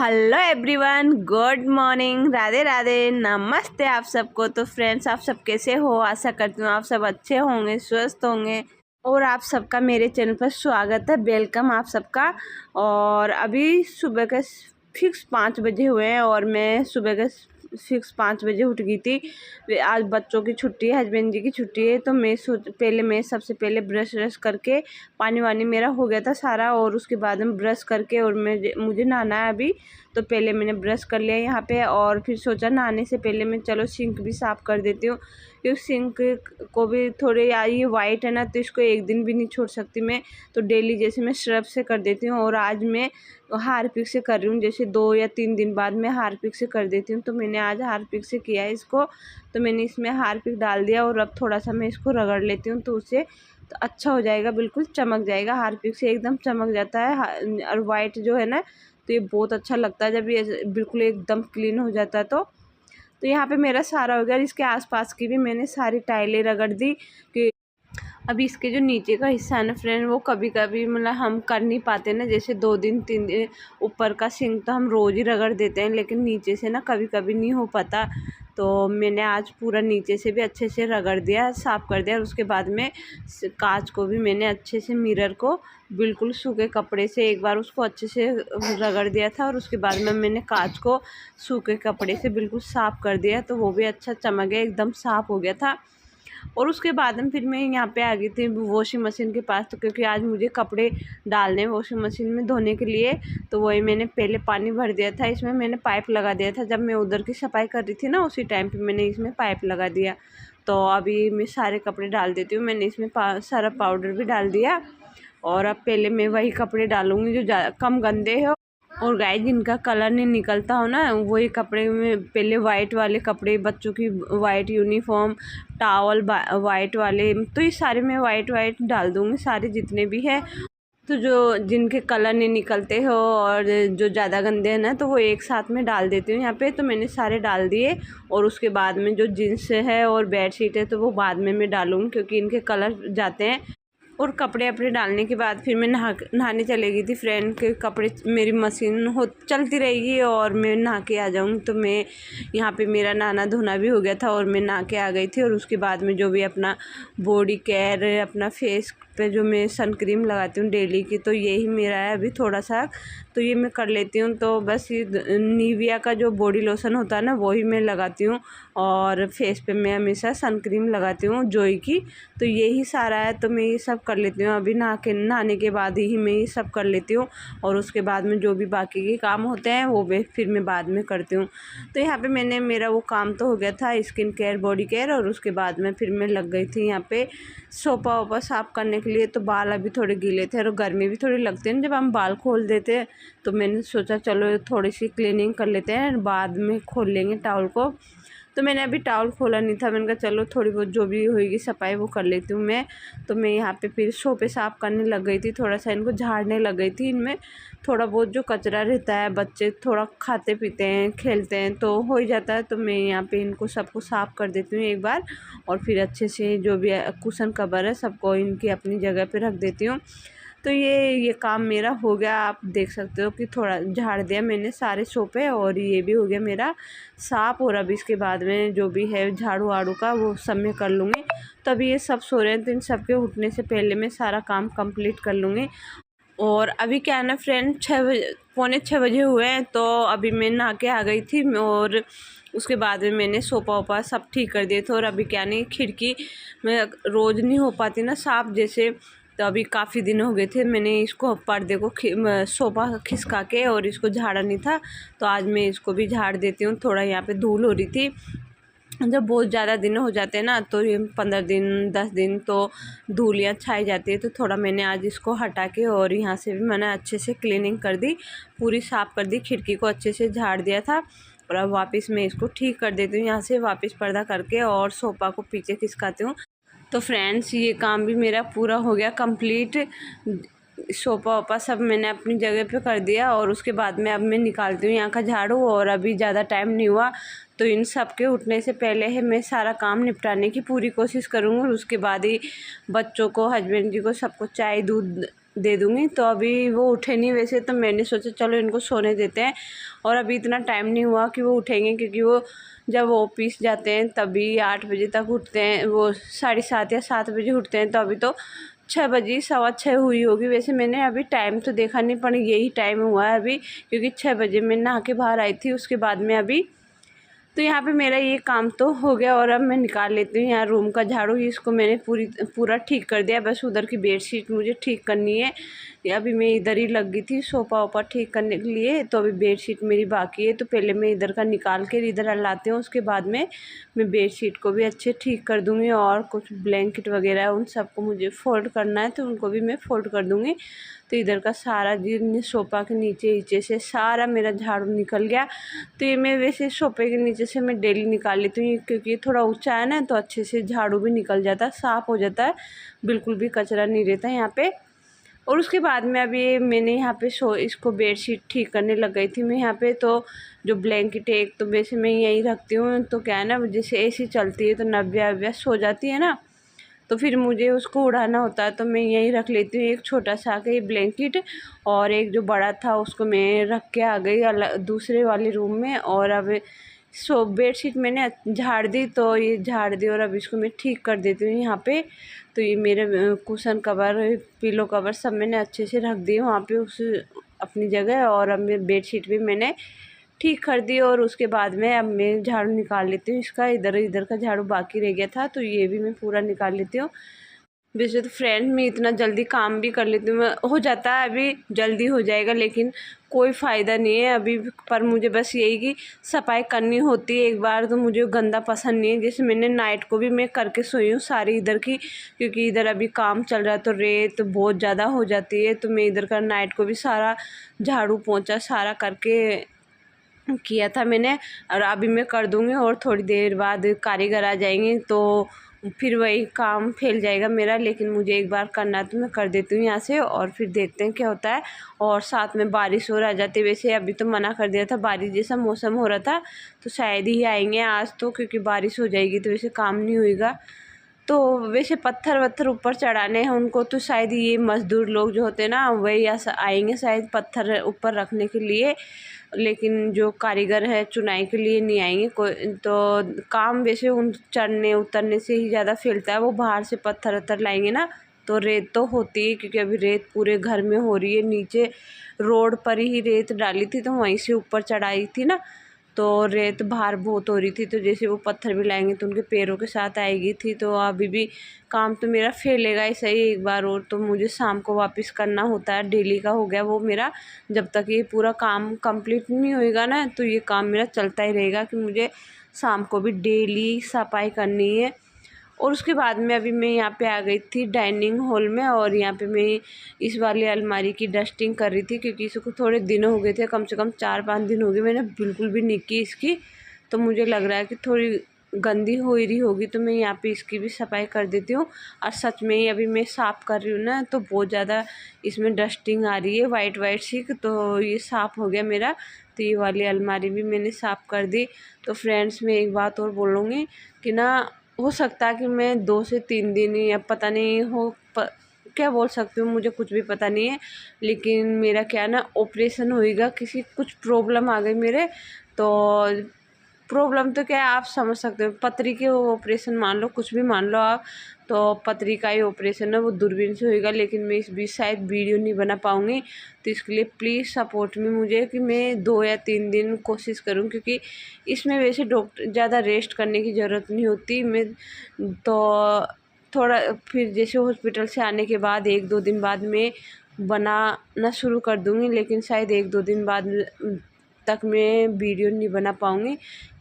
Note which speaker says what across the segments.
Speaker 1: Hello everyone, good morning, Radhe Radhe, नमस्ते आप सबको। तो फ्रेंड्स, आप सब कैसे हो? आशा करती हूँ आप सब अच्छे होंगे, स्वस्थ होंगे। और आप सबका मेरे चैनल पर स्वागत है, वेलकम आप सबका। और अभी सुबह के फिक्स 5 बजे हुए हैं और मैं सुबह के फिक्स 5 बजे उठ गई थी। आज बच्चों की छुट्टी है, हस्बैंड जी की छुट्टी है, तो मैं सबसे पहले ब्रश व्रश करके पानी वानी मेरा हो गया था सारा, और उसके बाद में ब्रश करके और मुझे नहाना है अभी। तो पहले मैंने ब्रश कर लिया यहाँ पे, और फिर सोचा नहाने से पहले मैं चलो सिंक भी साफ़ कर देती हूँ, क्योंकि सिंक को भी थोड़े ये वाइट है ना, तो इसको एक दिन भी नहीं छोड़ सकती मैं। तो डेली जैसे मैं सर्फ से कर देती हूँ, और आज मैं हारपिक से कर रही हूँ, जैसे 2 या 3 दिन बाद मैं हारपिक से कर देती हूँ। तो मैंने आज हारपिक से किया है इसको। तो मैंने इसमें हारपिक डाल दिया, और अब थोड़ा सा मैं इसको रगड़ लेती हूँ, तो उससे तो अच्छा हो जाएगा, बिल्कुल चमक जाएगा। हारपिक से एकदम चमक जाता है, और वाइट जो है ना, तो ये बहुत अच्छा लगता है जब ये बिल्कुल एकदम क्लीन हो जाता है। तो यहाँ पे मेरा सारा हो गया। इसके आसपास की भी मैंने सारी टाइलें रगड़ दी कि अभी इसके जो नीचे का हिस्सा है ना फ्रेंड, वो कभी कभी मतलब हम कर नहीं पाते ना, जैसे 2 दिन 3 दिन ऊपर का सिंक तो हम रोज़ ही रगड़ देते हैं, लेकिन नीचे से ना कभी कभी नहीं हो पाता। तो मैंने आज पूरा नीचे से भी अच्छे से रगड़ दिया, साफ़ कर दिया। और उसके बाद में कांच को भी मैंने अच्छे से, मिरर को बिल्कुल सूखे कपड़े से एक बार उसको अच्छे से रगड़ दिया था, और उसके बाद में मैंने कांच को सूखे कपड़े से बिल्कुल साफ़ कर दिया, तो वो भी अच्छा चमक गया, एकदम साफ़ हो गया था। और उसके बाद में फिर मैं यहाँ पे आ गई थी वॉशिंग मशीन के पास, तो क्योंकि आज मुझे कपड़े डालने वॉशिंग मशीन में धोने के लिए, तो वही मैंने पहले पानी भर दिया था। इसमें मैंने पाइप लगा दिया था, जब मैं उधर की सफाई कर रही थी ना, उसी टाइम पे मैंने इसमें पाइप लगा दिया। तो अभी मैं सारे कपड़े डाल देती हूँ। मैंने इसमें सारा पाउडर भी डाल दिया, और अब पहले मैं वही कपड़े डालूँगी जो कम गंदे हो, और गाय जिनका कलर नहीं निकलता हो ना, वही कपड़े में पहले वाइट वाले कपड़े, बच्चों की वाइट यूनिफॉर्म, टावल वाइट वाले, तो ये सारे मैं वाइट वाइट डाल दूँगी, सारे जितने भी है। तो जो जिनके कलर नहीं निकलते हो और जो ज़्यादा गंदे हैं ना, तो वो एक साथ में डाल देती हूँ यहाँ पे। तो मैंने सारे डाल दिए, और उसके बाद में जो जीन्स है और बेडशीट है, तो वो बाद में मैं डालूँगी, क्योंकि इनके कलर जाते हैं। और कपड़े अपने डालने के बाद फिर मैं नहाने चली गई थी फ्रेंड के कपड़े। मेरी मशीन चलती रहेगी और मैं नहा के आ जाऊँगी। तो मैं यहाँ पे मेरा नहाना धोना भी हो गया था, और मैं नहा के आ गई थी। और उसके बाद में जो भी अपना बॉडी केयर, अपना फेस पे जो मैं सन क्रीम लगाती हूँ डेली की, तो यही मेरा है अभी थोड़ा सा, तो ये मैं कर लेती हूँ। तो बस ये निविया का जो बॉडी लोशन होता है ना, वही मैं लगाती हूँ, और फेस पे मैं हमेशा सन क्रीम लगाती हूँ जोई की। तो यही सारा है, तो मैं ये सब कर लेती हूँ। अभी नहाने के बाद ही मैं ये सब कर लेती हूँ, और उसके बाद में जो भी बाकी के काम होते हैं वो भी फिर मैं बाद में करती हूँ। तो यहाँ पे मेरा वो काम तो हो गया था, स्किन केयर, बॉडी केयर, और उसके बाद में फिर मैं लग गई थी यहाँ पे सोफा वोफा साफ़ करने के लिए। तो बाल अभी थोड़े गीले थे, और गर्मी भी थोड़ी लगती है जब हम बाल खोल देते हैं, तो मैंने सोचा चलो थोड़ी सी क्लीनिंग कर लेते हैं, बाद में खोल लेंगे टॉवल को। तो मैंने अभी टॉवल खोला नहीं था, मैंने कहा चलो थोड़ी बहुत जो भी होगी सफाई वो कर लेती हूँ मैं। तो मैं यहाँ पे फिर सोफे साफ़ करने लग गई थी, थोड़ा सा इनको झाड़ने लग गई थी। इनमें थोड़ा बहुत जो कचरा रहता है, बच्चे थोड़ा खाते पीते हैं, खेलते हैं, तो हो ही जाता है। तो मैं यहाँ पे इनको सबको साफ़ कर देती हूँ एक बार, और फिर अच्छे से जो भी कुशन कवर है सबको इनकी अपनी जगह पे रख देती हूँ। तो ये काम मेरा हो गया। आप देख सकते हो कि थोड़ा झाड़ दिया मैंने सारे सोफे, और ये भी हो गया मेरा साफ़। और अभी इसके बाद में जो भी है झाड़ू वाड़ू का वो सब मैं कर लूँगी। तो अभी ये सब सो रहे हैं, तो इन सब के उठने से पहले मैं सारा काम कंप्लीट कर लूँगी। और अभी क्या है ना फ्रेंड, 6 बजे, पौने 6 बजे हुए हैं। तो अभी मैं नहा के आ गई थी, और उसके बाद में मैंने सोफा वोफा सब ठीक कर दिए थे। और अभी क्या नहीं, खिड़की में रोज़ नहीं हो पाती ना साफ़ जैसे, तो अभी काफ़ी दिन हो गए थे मैंने इसको पर्दे को सोफा खिसका के और इसको झाड़ा नहीं था। तो आज मैं इसको भी झाड़ देती हूँ। थोड़ा यहाँ पे धूल हो रही थी, जब बहुत ज़्यादा दिन हो जाते हैं ना, तो ये 15 दिन 10 दिन तो धूलियाँ छाई जाती है। तो थोड़ा मैंने आज इसको हटा के, और यहाँ से भी मैंने अच्छे से क्लीनिंग कर दी, पूरी साफ़ कर दी, खिड़की को अच्छे से झाड़ दिया था। और अब वापस मैं इसको ठीक कर देती हूँ, यहाँ से वापस पर्दा करके, और सोफ़ा को पीछे खिसकाती हूँ। तो फ्रेंड्स, ये काम भी मेरा पूरा हो गया कंप्लीट। सोफ़ा वोफ़ा सब मैंने अपनी जगह पे कर दिया, और उसके बाद में अब मैं निकालती हूँ यहाँ का झाड़ू। और अभी ज़्यादा टाइम नहीं हुआ, तो इन सब के उठने से पहले है मैं सारा काम निपटाने की पूरी कोशिश करूँगी। और उसके बाद ही बच्चों को, हस्बैंड जी को, सबको चाय दूध दे दूँगी। तो अभी वो उठे नहीं वैसे, तो मैंने सोचा चलो इनको सोने देते हैं। और अभी इतना टाइम नहीं हुआ कि वो उठेंगे, क्योंकि वो जब ऑफिस जाते हैं तभी 8 बजे तक उठते हैं, वो 7:30 या 7 बजे उठते हैं। तो अभी तो 6 बजे 6:15 हुई होगी। वैसे मैंने अभी टाइम तो देखा नहीं, पर यही टाइम हुआ है अभी, क्योंकि 6 बजे मैं नहा के बाहर आई थी। उसके बाद में अभी तो यहाँ पे मेरा ये काम तो हो गया, और अब मैं निकाल लेती हूँ यहाँ रूम का झाड़ू। इसको मैंने पूरा ठीक कर दिया, बस उधर की बेडशीट मुझे ठीक करनी है। ये अभी मैं इधर ही लग गई थी सोफ़ा वोफ़ा ठीक करने के लिए, तो अभी बेडशीट मेरी बाकी है। तो पहले मैं इधर का निकाल के इधर लाती हूँ, उसके बाद में मैं बेडशीट को भी अच्छे ठीक कर दूँगी। और कुछ ब्लैंकेट वगैरह उन सबको मुझे फ़ोल्ड करना है, तो उनको भी मैं फ़ोल्ड कर दूँगी। तो इधर का सारा जिन सोफ़ा के नीचे से सारा मेरा झाड़ू निकल गया। तो ये मैं वैसे सोफ़े के नीचे से मैं डेली निकाल लेती हूँ, क्योंकि ये थोड़ा ऊंचा है ना, तो अच्छे से झाड़ू भी निकल जाता है, साफ़ हो जाता है, बिल्कुल भी कचरा नहीं रहता है यहाँ पे। और उसके बाद में अभी मैंने यहाँ पे इसको बेडशीट ठीक करने लग गई थी मैं यहाँ पे। तो जो ब्लैंकेट है, एक तो वैसे मैं यहीं रखती हूँ, तो क्या है ना, जैसे एसी चलती है तो नव्या सो जाती है ना, तो फिर मुझे उसको उड़ाना होता है, तो मैं यहीं रख लेती हूँ एक छोटा सा के ब्लैंकेट। और एक जो बड़ा था उसको मैं रख के आ गई दूसरे वाले रूम में। और अब बेडशीट मैंने झाड़ दी, तो ये झाड़ दी, और अब इसको मैं ठीक कर देती हूँ यहाँ पे। तो ये मेरे कुशन कवर, पिलो कवर सब मैंने अच्छे से रख दिए वहाँ पे उस अपनी जगह। और अब मैं बेडशीट भी मैंने ठीक कर दी, और उसके बाद में अब मैं झाड़ू निकाल लेती हूँ इसका। इधर का झाड़ू बाकी रह गया था, तो ये भी मैं पूरा निकाल लेती हूँ। वैसे तो फ्रेंड मैं इतना जल्दी काम भी कर लेती हूँ, हो जाता है अभी जल्दी हो जाएगा, लेकिन कोई फ़ायदा नहीं है अभी। पर मुझे बस यही कि सफाई करनी होती है एक बार, तो मुझे गंदा पसंद नहीं है। जैसे मैंने नाइट को भी मैं करके सोई हूँ सारी इधर की, क्योंकि इधर अभी काम चल रहा है, तो रेत बहुत ज़्यादा हो जाती है। तो मैं इधर का नाइट को भी सारा झाड़ू पोंछा सारा करके किया था मैंने, और अभी मैं कर दूँगी। और थोड़ी देर बाद कारीगर आ जाएंगे, तो फिर वही काम फैल जाएगा मेरा। लेकिन मुझे एक बार करना है, तो मैं कर देती हूँ यहाँ से, और फिर देखते हैं क्या होता है। और साथ में बारिश और आ जाती है। वैसे अभी तो मना कर दिया था, बारिश जैसा मौसम हो रहा था, तो शायद ही आएंगे आज तो, क्योंकि बारिश हो जाएगी तो वैसे काम नहीं होएगा। तो वैसे पत्थर वत्थर ऊपर चढ़ाने हैं उनको, तो शायद ये मज़दूर लोग जो होते हैं ना, वही आएंगे शायद पत्थर ऊपर रखने के लिए। लेकिन जो कारीगर है चुनाई के लिए नहीं आएंगे कोई। तो काम वैसे उन चढ़ने उतरने से ही ज़्यादा फैलता है, वो बाहर से पत्थर वत्थर लाएंगे ना, तो रेत तो होती है, क्योंकि अभी रेत पूरे घर में हो रही है। नीचे रोड पर ही रेत डाली थी, तो वहीं से ऊपर चढ़ाई थी ना, तो रेत बाहर बहुत हो रही थी। तो जैसे वो पत्थर भी लाएंगे तो उनके पैरों के साथ आएगी थी। तो अभी भी काम तो मेरा फैलेगा ही सही एक बार और, तो मुझे शाम को वापस करना होता है, डेली का हो गया वो मेरा। जब तक ये पूरा काम कंप्लीट नहीं होएगा ना, तो ये काम मेरा चलता ही रहेगा कि मुझे शाम को भी डेली सफाई करनी है। और उसके बाद में अभी मैं यहाँ पे आ गई थी डाइनिंग हॉल में, और यहाँ पे मैं इस वाली अलमारी की डस्टिंग कर रही थी, क्योंकि इसको थोड़े दिन हो गए थे, कम से कम 4-5 दिन हो गए मैंने बिल्कुल भी नहीं की इसकी। तो मुझे लग रहा है कि थोड़ी गंदी हो रही होगी, तो मैं यहाँ पे इसकी भी सफाई कर देती हूँ। और सच में ही अभी मैं साफ़ कर रही हूँ ना, तो बहुत ज़्यादा इसमें डस्टिंग आ रही है वाइट वाइट सी, तो ये साफ़ हो गया मेरा। तो ये वाली अलमारी भी मैंने साफ़ कर दी। तो फ्रेंड्स मैं एक बात और बोलूँगी कि ना, हो सकता है कि मैं 2 से 3 दिन या पता नहीं क्या बोल सकती हूँ, मुझे कुछ भी पता नहीं है। लेकिन मेरा क्या ना, ऑपरेशन होएगा, कुछ प्रॉब्लम आ गई मेरे। तो प्रॉब्लम तो क्या है, आप समझ सकते हो, पथरी के ऑपरेशन मान लो, कुछ भी मान लो आप। तो पथरी का ही ऑपरेशन है, वो दूरबीन से होएगा, लेकिन मैं इस बीच शायद वीडियो नहीं बना पाऊँगी। तो इसके लिए प्लीज़ सपोर्ट में मुझे, कि मैं 2 या 3 दिन कोशिश करूँ, क्योंकि इसमें वैसे डॉक्टर ज़्यादा रेस्ट करने की ज़रूरत नहीं होती। मैं तो थोड़ा फिर जैसे हॉस्पिटल से आने के बाद 1-2 दिन बाद मैं बनाना शुरू कर दूँगी, लेकिन शायद 1-2 दिन बाद तक मैं वीडियो नहीं बना पाऊँगी।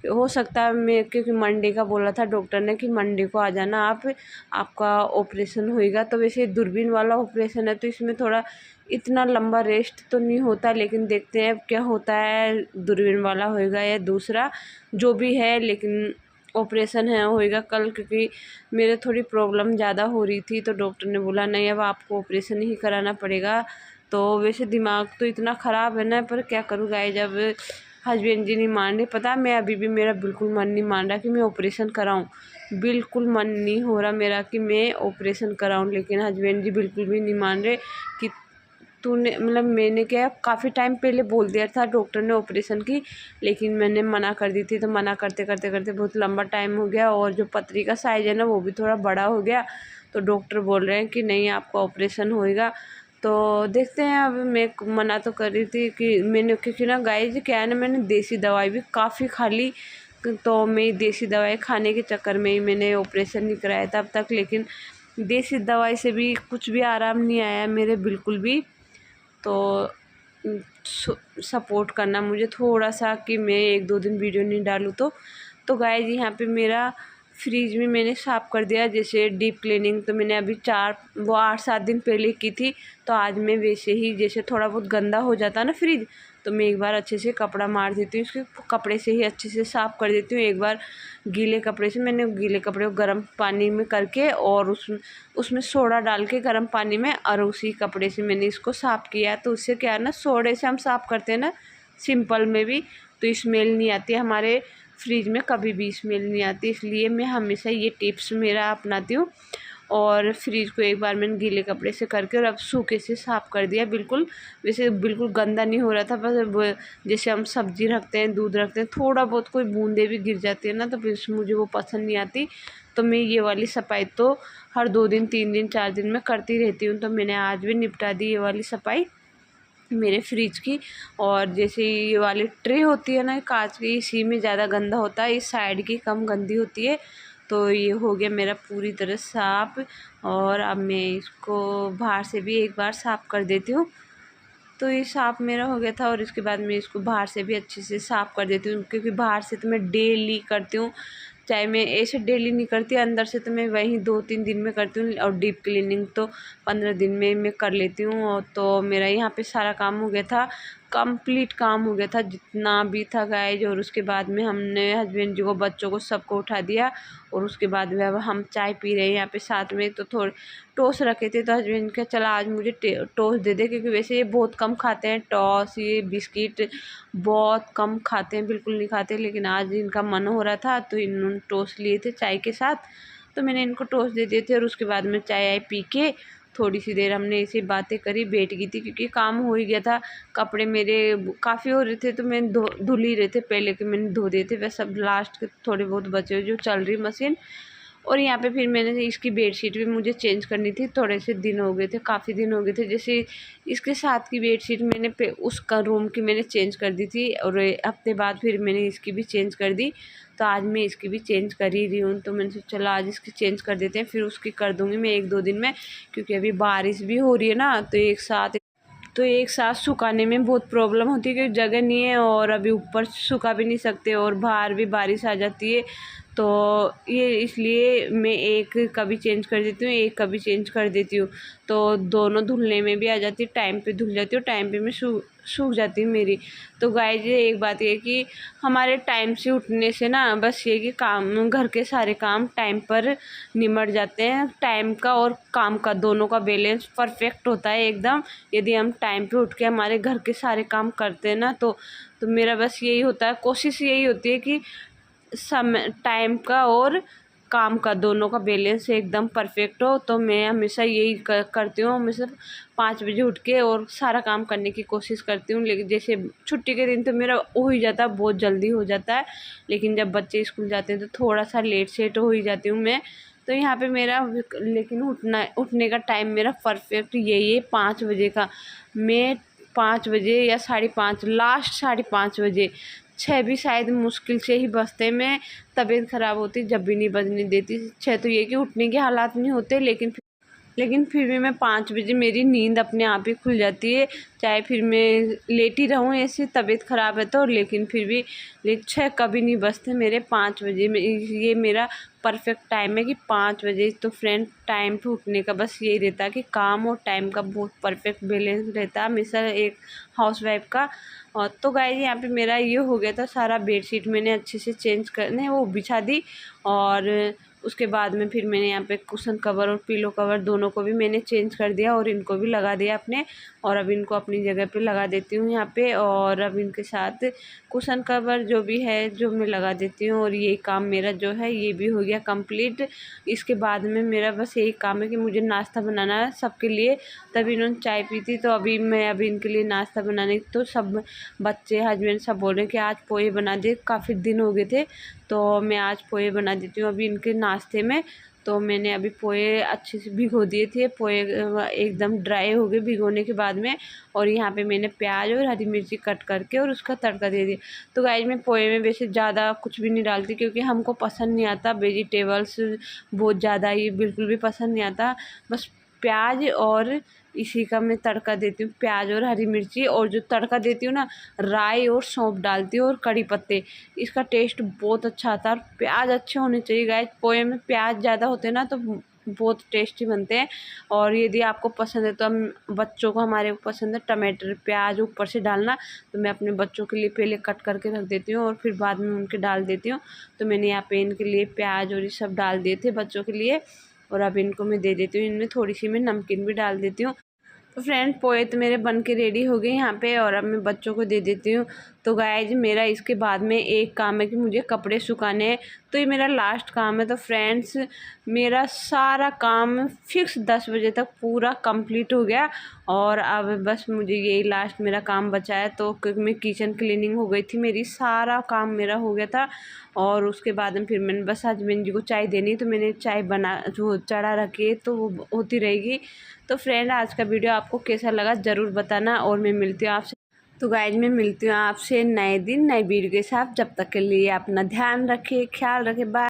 Speaker 1: हो सकता है मैं, क्योंकि मंडे का बोला था डॉक्टर ने कि मंडे को आ जाना आप, आपका ऑपरेशन होएगा। तो वैसे दूरबीन वाला ऑपरेशन है, तो इसमें थोड़ा इतना लंबा रेस्ट तो नहीं होता, लेकिन देखते हैं अब क्या होता है, दूरबीन वाला होएगा या दूसरा जो भी है, लेकिन ऑपरेशन है होएगा कल। क्योंकि मेरे थोड़ी प्रॉब्लम ज़्यादा हो रही थी, तो डॉक्टर ने बोला नहीं, अब आपको ऑपरेशन ही कराना पड़ेगा। तो वैसे दिमाग तो इतना ख़राब है ना, पर क्या करूँ गाइस, जब हस्बैंड जी नहीं मान रहे, पता मैं अभी भी, मेरा बिल्कुल मन नहीं मान रहा कि मैं ऑपरेशन कराऊं। बिल्कुल मन नहीं हो रहा मेरा कि मैं ऑपरेशन कराऊं, लेकिन हस्बैंड जी बिल्कुल भी नहीं मान रहे कि तूने मतलब मैंने क्या काफ़ी टाइम पहले बोल दिया था डॉक्टर ने ऑपरेशन की, लेकिन मैंने मना कर दी थी। तो मना करते करते करते बहुत लंबा टाइम हो गया और जो पथरी का साइज़ है ना वो भी थोड़ा बड़ा हो गया। तो डॉक्टर बोल रहे हैं कि नहीं आपका ऑपरेशन होएगा। तो देखते हैं। अब मैं मना तो कर रही थी कि मैंने, क्योंकि ना गाइस क्या है ना, मैंने देसी दवाई भी काफ़ी खा ली। तो मैं देसी दवाई खाने के चक्कर में ही मैंने ऑपरेशन नहीं कराया था अब तक। लेकिन देसी दवाई से भी कुछ भी आराम नहीं आया मेरे बिल्कुल भी। तो सपोर्ट करना मुझे थोड़ा सा कि मैं 1-2 दिन वीडियो नहीं डालूँ। तो गाइस यहाँ पे मेरा फ्रिज में मैंने साफ़ कर दिया, जैसे डीप क्लीनिंग तो मैंने अभी 8-7 दिन पहले की थी। तो आज मैं वैसे ही, जैसे थोड़ा बहुत गंदा हो जाता है ना फ्रिज, तो मैं एक बार अच्छे से कपड़ा मार देती हूँ, उसके कपड़े से ही अच्छे से साफ़ कर देती हूँ। एक बार गीले कपड़े से, मैंने गीले कपड़े को गर्म पानी में करके और उसमें सोडा डाल के गर्म पानी में, और उसी कपड़े से मैंने इसको साफ़ किया। तो उससे क्या है ना, सोडे से हम साफ़ करते हैं ना सिंपल में भी, तो स्मेल नहीं आती हमारे फ्रिज में, कभी भी स्मेल नहीं आती। इसलिए मैं हमेशा ये टिप्स मेरा अपनाती हूँ। और फ्रिज को एक बार मैंने गीले कपड़े से करके और अब सूखे से साफ़ कर दिया बिल्कुल। वैसे बिल्कुल गंदा नहीं हो रहा था, बस जैसे हम सब्ज़ी रखते हैं, दूध रखते हैं, थोड़ा बहुत कोई बूंदे भी गिर जाती है ना, तो फिर मुझे वो पसंद नहीं आती। तो मैं ये वाली सफाई तो हर 2 दिन 3 दिन 4 दिन में करती रहती हूँ। तो मैंने आज भी निपटा दी ये वाली सफाई मेरे फ्रिज की। और जैसे ये वाली ट्रे होती है ना कांच की, इसी में ज़्यादा गंदा होता है, इस साइड की कम गंदी होती है। तो ये हो गया मेरा पूरी तरह साफ़। और अब मैं इसको बाहर से भी एक बार साफ़ कर देती हूँ। तो ये साफ़ मेरा हो गया था और इसके बाद मैं इसको बाहर से भी अच्छे से साफ़ कर देती हूँ, क्योंकि बाहर से तो मैं डेली करती हूँ। चाहे मैं ऐसे डेली नहीं करती, अंदर से तो मैं वहीं 2-3 दिन में करती हूँ, और डीप क्लीनिंग तो 15 दिन में मैं कर लेती हूँ। और तो मेरा यहाँ पे सारा काम हो गया था, कंप्लीट काम हो गया था जितना भी था गाइज। और उसके बाद में हमने हस्बैंड जी को, बच्चों को, सबको उठा दिया। और उसके बाद में अब हम चाय पी रहे हैं यहाँ पे साथ में। तो थोड़े टोस्ट रखे थे, तो हस्बैंड का चला आज मुझे टोस्ट दे दे, क्योंकि वैसे ये बहुत कम खाते हैं टोस्ट, ये बिस्किट बहुत कम खाते हैं, बिल्कुल नहीं खाते। लेकिन आज इनका मन हो रहा था तो इन्होंने टोस्ट लिए थे चाय के साथ, तो मैंने इनको टोस्ट दे दिए थे। और उसके बाद में चाय आय पी के थोड़ी सी देर हमने ऐसे बातें करी, बैठ गई थी, क्योंकि काम हो ही गया था। कपड़े मेरे काफ़ी हो रहे थे, तो मैं धुल ही रहे थे पहले के, मैंने धो दिए थे। वह सब लास्ट के थोड़े बहुत बचे जो चल रही मशीन। और यहाँ पे फिर मैंने इसकी बेडशीट भी मुझे चेंज करनी थी, थोड़े से दिन हो गए थे, काफ़ी दिन हो गए थे। जैसे इसके साथ की बेडशीट मैंने उसका रूम की मैंने चेंज कर दी थी, और हफ्ते बाद फिर मैंने इसकी भी चेंज कर दी। तो आज मैं इसकी भी चेंज कर ही रही हूँ। तो मैंने सोचा चलो आज इसकी चेंज कर देते हैं, फिर उसकी कर दूँगी मैं 1-2 दिन में, क्योंकि अभी बारिश भी हो रही है ना, तो एक साथ सुखाने में बहुत प्रॉब्लम होती है, क्योंकि जगह नहीं है और अभी ऊपर सुखा भी नहीं सकते और बाहर भी बारिश आ जाती है। तो ये इसलिए मैं एक कभी चेंज कर देती हूँ, एक कभी चेंज कर देती हूँ। तो दोनों धुलने में भी आ जाती है, टाइम पे धुल जाती है और टाइम पे मैं सूख जाती है मेरी। तो गाइस ये एक बात ये कि हमारे टाइम से उठने से ना, बस ये कि काम, घर के सारे काम टाइम पर निमट जाते हैं। टाइम का और काम का दोनों का बैलेंस परफेक्ट होता है एकदम। यदि हम टाइम पे उठ के हमारे घर के सारे काम करते हैं ना, तो मेरा बस यही होता है, कोशिश यही होती है कि समय, टाइम का और काम का दोनों का बैलेंस एकदम परफेक्ट हो। तो मैं हमेशा यही करती हूँ, हमेशा 5 बजे उठ के और सारा काम करने की कोशिश करती हूँ। लेकिन जैसे छुट्टी के दिन तो मेरा हो ही जाता है, बहुत जल्दी हो जाता है। लेकिन जब बच्चे स्कूल जाते हैं तो थोड़ा सा लेट सेट हो ही जाती हूँ मैं। तो यहाँ पे मेरा, लेकिन उठने का टाइम मेरा परफेक्ट यही है 5 बजे का। मैं 5 बजे या 5:30, लास्ट 5:30 बजे, 6 भी शायद मुश्किल से ही बजते। मैं तबीयत ख़राब होती जब भी नहीं बजने देती 6। तो ये कि उठने के हालात नहीं होते, लेकिन फिर भी मैं 5 बजे मेरी नींद अपने आप ही खुल जाती है। चाहे फिर मैं लेटी रहूँ ऐसे, तबीयत ख़राब है तो, लेकिन फिर भी 6 कभी नहीं बजते मेरे, 5 बजे में। ये मेरा परफेक्ट टाइम है कि 5 बजे। तो फ्रेंड टाइम पे उठने का बस यही रहता है कि काम और टाइम का बहुत परफेक्ट बैलेंस रहता है हमेशा एक हाउसवाइफ का। और तो गाइस यहाँ पे मेरा ये हो गया था, सारा बेडशीट मैंने अच्छे से चेंज करने वो बिछा दी। और उसके बाद में फिर मैंने यहाँ पे कुशन कवर और पिलो कवर दोनों को भी मैंने चेंज कर दिया और इनको भी लगा दिया अपने। और अब इनको अपनी जगह पे लगा देती हूँ यहाँ पे। और अब इनके साथ कुशन कवर जो भी है जो मैं लगा देती हूँ। और ये काम मेरा जो है ये भी हो गया कंप्लीट। इसके बाद में मेरा बस यही काम है कि मुझे नाश्ता बनाना है सबके लिए। तभी इन्होंने चाय पी थी, तो अभी इनके लिए नाश्ता बनाने, तो सब बच्चे हस्बैंड सब बोल रहे हैं कि आज पोहे बना दे, काफ़ी दिन हो गए थे, तो मैं आज पोहे बना देती हूँ अभी इनके नाश्ते में। तो मैंने अभी पोहे अच्छे से भिगो दिए थे, पोहे एकदम ड्राई हो गए भिगोने के बाद में। और यहाँ पे मैंने प्याज और हरी मिर्ची कट करके और उसका तड़का दे दिया। तो गाइस मैं पोहे में वैसे ज़्यादा कुछ भी नहीं डालती, क्योंकि हमको पसंद नहीं आता वेजिटेबल्स बहुत ज़्यादा, ये बिल्कुल भी पसंद नहीं आता। बस प्याज और इसी का मैं तड़का देती हूँ, प्याज और हरी मिर्ची। और जो तड़का देती हूँ ना, राई और सौंफ डालती हूँ और कड़ी पत्ते, इसका टेस्ट बहुत अच्छा आता है। और प्याज अच्छे होने चाहिए गाइस, पोहे में प्याज ज़्यादा होते हैं ना तो बहुत टेस्टी बनते हैं। और यदि आपको पसंद है तो हम बच्चों को, हमारे को पसंद है टमाटर प्याज ऊपर से डालना, तो मैं अपने बच्चों के लिए पहले कट करके रख देती हूँ और फिर बाद में उनके डाल देती हूँ। तो मैंने यहाँ पे इनके लिए प्याज और ये सब डाल दिए थे बच्चों के लिए। और अब इनको मैं दे देती हूँ, इनमें थोड़ी सी मैं नमकीन भी डाल देती हूँ। तो फ्रेंड पोहे तो मेरे बन के रेडी हो गए यहाँ पे, और अब मैं बच्चों को दे देती हूँ। तो गाइज मेरा इसके बाद में एक काम है कि मुझे कपड़े सुखाने हैं, तो ये मेरा लास्ट काम है। तो फ्रेंड्स मेरा सारा काम फिक्स 10 बजे तक पूरा कंप्लीट हो गया, और अब बस मुझे यही लास्ट मेरा काम बचा है। तो क्योंकि मैं किचन क्लीनिंग हो गई थी मेरी, सारा काम मेरा हो गया था। और उसके बाद में फिर मैंने बस हस्बैंड जी को चाय देनी, तो मैंने चाय बना जो चढ़ा रखी है तो वो होती रहेगी। तो फ्रेंड आज का वीडियो आपको कैसा लगा ज़रूर बताना, और मैं मिलती हूँ आपसे। तो गाइज मैं मिलती हूँ आपसे नए दिन नए वीडियो के साथ। जब तक के लिए अपना ध्यान रखिए, ख्याल रखिए, बाय।